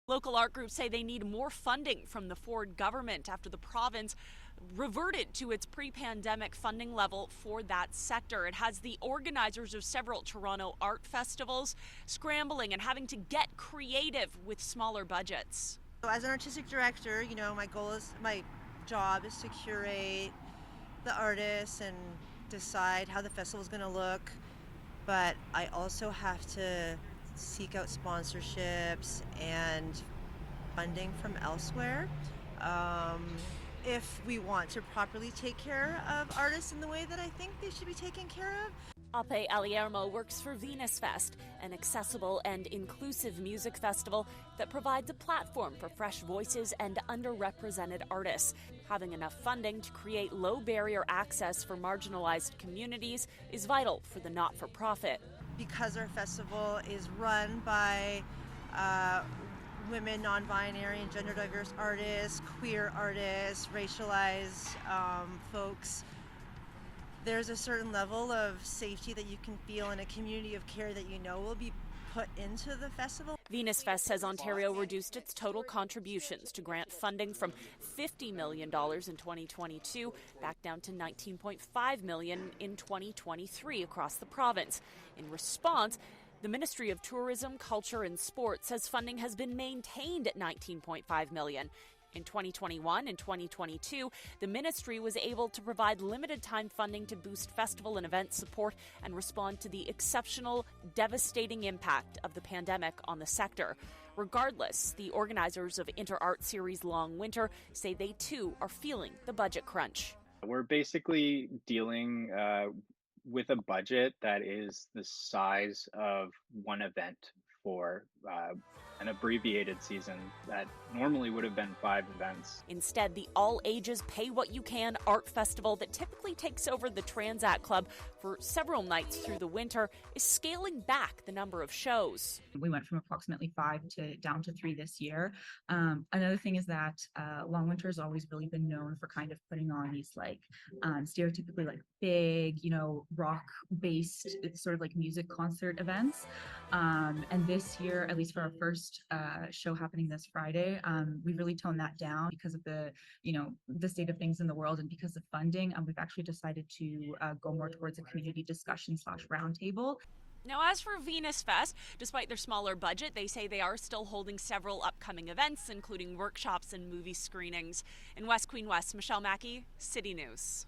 Local art groups say they need more funding from the Ford government after the province reverted to its pre-pandemic funding level for that sector. It has the organizers of several Toronto art festivals scrambling and having to get creative with smaller budgets. So as an artistic director, my job is to curate the artists and decide how the festival is going to look. But I also have to seek out sponsorships and funding from elsewhere. If we want to properly take care of artists in the way that I think they should be taken care of. Ape Aliermo works for Venus Fest, an accessible and inclusive music festival that provides a platform for fresh voices and underrepresented artists. Having enough funding to create low-barrier access for marginalized communities is vital for the not-for-profit. Because our festival is run by women, non-binary and gender diverse artists, queer artists, racialized folks, there's a certain level of safety that you can feel in a community of care that you know will be put into the festival. Venus Fest says Ontario reduced its total contributions to grant funding from $50 million in 2022 back down to $19.5 million in 2023 across the province. In response, the Ministry of Tourism, Culture and Sport says funding has been maintained at $19.5 million. In 2021 and 2022, the ministry was able to provide limited-time funding to boost festival and event support and respond to the exceptional, devastating impact of the pandemic on the sector. Regardless, the organizers of Inter-Art Series Long Winter say they too are feeling the budget crunch. We're basically dealing with a budget that is the size of one event for an abbreviated season that normally would have been 5 events. Instead, the all-ages pay-what-you-can art festival that typically takes over the Transact Club for several nights through the winter is scaling back the number of shows. We went from approximately 5 to down to 3 this year. Another thing is that Long Winter has always really been known for kind of putting on these stereotypically big, rock-based sort of music concert events. And this year, at least for our first show happening this Friday, we really toned that down because of the state of things in the world and because of funding. We've actually decided to go more towards a community discussion / roundtable. Now, as for Venus Fest, despite their smaller budget, they say they are still holding several upcoming events, including workshops and movie screenings. In West Queen West, Michelle Mackey, City News.